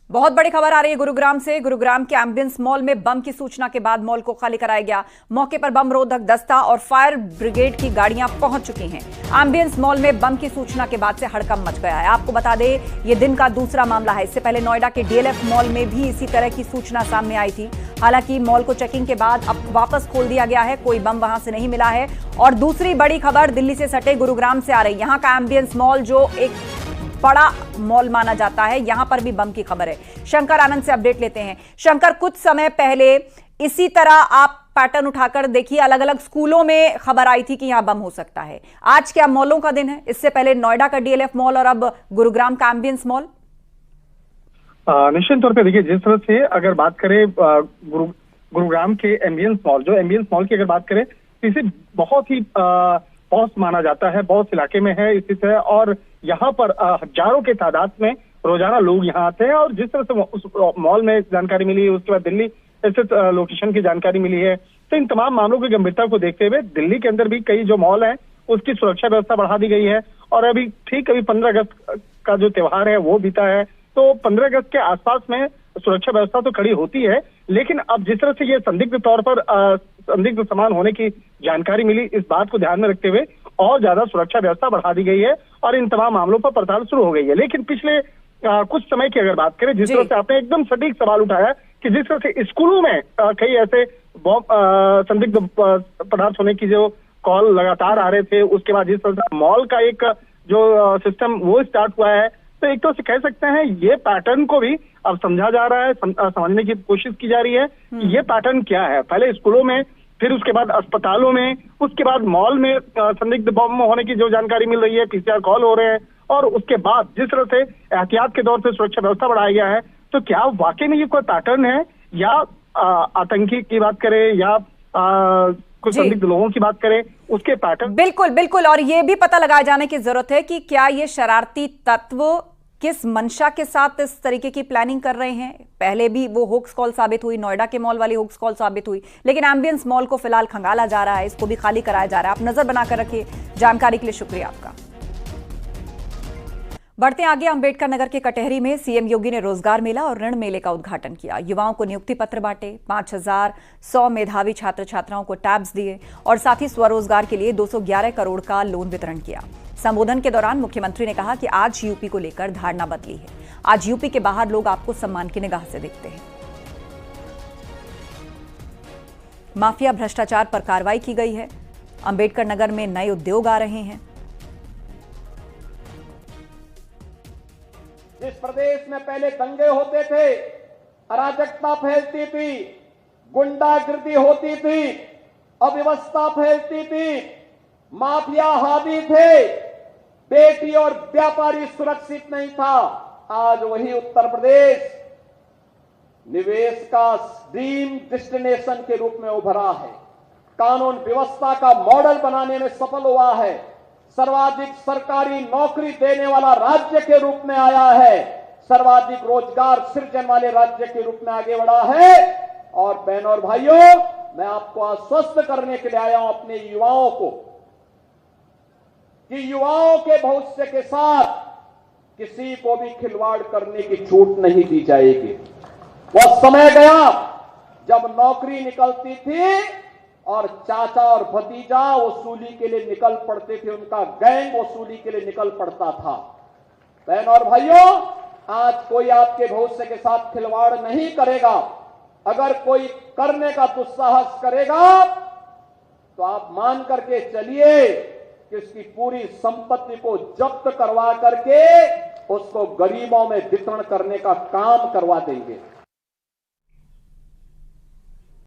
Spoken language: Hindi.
बहुत बड़ी खबर आ रही है गुरुग्राम से। गुरुग्राम के एम्बियंस मॉल में बम की सूचना के बाद मॉल को खाली कराया गया। मौके पर बम रोधक दस्ता और फायर ब्रिगेड की गाड़ियां पहुंच चुकी हैं। एम्बियंस मॉल में बम की सूचना के बाद से हड़कंप मच गया है। आपको बता दें, यह दिन का दूसरा मामला है। इससे पहले नोएडा के डीएलएफ मॉल में भी इसी तरह की सूचना सामने आई थी। हालांकि मॉल को चेकिंग के बाद अब वापस खोल दिया गया है, कोई बम वहां से नहीं मिला है। और दूसरी बड़ी खबर दिल्ली से सटे गुरुग्राम से आ रही। यहां का एम्बियंस मॉल जो एक बड़ा मॉल माना जाता है, यहां पर भी बम की खबर है। शंकर आनंद से अपडेट लेते हैं। शंकर, कुछ समय पहले इसी तरह आप पैटर्न उठाकर देखिए, अलग अलग स्कूलों में खबर आई थी कि यहां बम हो सकता है। आज क्या मॉलों का दिन है? इससे पहले नोएडा का डीएलएफ मॉल और अब गुरुग्राम का एम्बियंस मॉल। निश्चित तौर पे देखिए, जिस तरह से अगर बात करें गुरुग्राम के एम्बियंस मॉल, जो एम्बियंस मॉल की अगर बात करें तो इसे बहुत ही पॉश माना जाता है, बहुत इलाके में है स्थित है। और यहाँ पर हजारों के तादाद में रोजाना लोग यहाँ आते हैं। और जिस तरह से उस मॉल में जानकारी मिली है, उसके बाद दिल्ली स्थित लोकेशन की जानकारी मिली है, तो इन तमाम मामलों की गंभीरता को देखते हुए दिल्ली के अंदर भी कई जो मॉल है उसकी सुरक्षा व्यवस्था बढ़ा दी गई है। और अभी 15 अगस्त का जो त्योहार है वो बीता है, तो 15 अगस्त के आसपास में सुरक्षा व्यवस्था तो खड़ी होती है। लेकिन अब जिस तरह से ये संदिग्ध तौर पर संदिग्ध सामान होने की जानकारी मिली, इस बात को ध्यान में रखते हुए और ज्यादा सुरक्षा व्यवस्था बढ़ा दी गई है और इन तमाम मामलों पर पड़ताल शुरू हो गई है। लेकिन पिछले कुछ समय की अगर बात करें, जिस तरह से आपने एकदम सटीक सवाल उठाया कि जिस तरह से स्कूलों में कई ऐसे संदिग्ध पदार्थ होने की जो कॉल लगातार आ रहे थे, उसके बाद जिस तरह से मॉल का एक जो सिस्टम वो स्टार्ट हुआ है, तो एक तो से कह सकते हैं ये पैटर्न को भी अब समझा जा रहा है, समझने की कोशिश की जा रही है कि ये पैटर्न क्या है। पहले स्कूलों में, फिर उसके बाद अस्पतालों में, उसके बाद मॉल में संदिग्ध बम होने की जो जानकारी मिल रही है, पीसीआर कॉल हो रहे हैं, और उसके बाद जिस तरह से एहतियात के तौर से सुरक्षा व्यवस्था बढ़ाया गया है, तो क्या वाकई में ये कोई पैटर्न है या आतंकी की बात करें या कुछ संदिग्ध लोगों की बात करें, उसके पैटर्न। बिल्कुल बिल्कुल, और ये भी पता लगाए जाने की जरूरत है कि क्या ये शरारती तत्व किस मंशा के साथ इस तरीके की प्लानिंग कर रहे हैं। पहले भी वो होक्स कॉल साबित हुई, नोएडा के मॉल वाली होक्स कॉल साबित हुई, लेकिन एम्बियंस मॉल को फिलहाल खंगाला जा रहा है, इसको भी खाली कराया जा रहा है। आप नजर बनाकर रखिए। जानकारी के लिए शुक्रिया आपका। बढ़ते आगे, अंबेडकर नगर के कटहरी में सीएम योगी ने रोजगार मेला और ऋण मेले का उद्घाटन किया। युवाओं को नियुक्ति पत्र बांटे, 5100 मेधावी छात्र छात्राओं को टैब्स दिए और साथ ही स्वरोजगार के लिए 211 करोड़ का लोन वितरण किया। संबोधन के दौरान मुख्यमंत्री ने कहा कि आज यूपी को लेकर धारणा बदली है। आज यूपी के बाहर लोग आपको सम्मान की निगाह से देखते हैं। माफिया भ्रष्टाचार पर कार्रवाई की गई है। अंबेडकर नगर में नए उद्योग आ रहे हैं। जिस प्रदेश में पहले दंगे होते थे, अराजकता फैलती थी, गुंडागिर्दी होती थी, अव्यवस्था फैलती थी, माफिया हावी थे, बेटी और व्यापारी सुरक्षित नहीं था, आज वही उत्तर प्रदेश निवेश का ड्रीम डेस्टिनेशन के रूप में उभरा है। कानून व्यवस्था का मॉडल बनाने में सफल हुआ है। सर्वाधिक सरकारी नौकरी देने वाला राज्य के रूप में आया है। सर्वाधिक रोजगार सृजन वाले राज्य के रूप में आगे बढ़ा है। और बहनों और भाइयों, मैं आपको आश्वस्त करने के लिए आया हूं अपने युवाओं को कि युवाओं के भविष्य के साथ किसी को भी खिलवाड़ करने की छूट नहीं दी जाएगी। वह समय गया जब नौकरी निकलती थी और चाचा और भतीजा वसूली के लिए निकल पड़ते थे, उनका गैंग वसूली के लिए निकल पड़ता था। बहनों और भाइयों, आज कोई आपके भविष्य के साथ खिलवाड़ नहीं करेगा। अगर कोई करने का दुस्साहस करेगा तो आप मान करके चलिए कि उसकी पूरी संपत्ति को जब्त करवा करके उसको गरीबों में वितरण करने का काम करवा देंगे।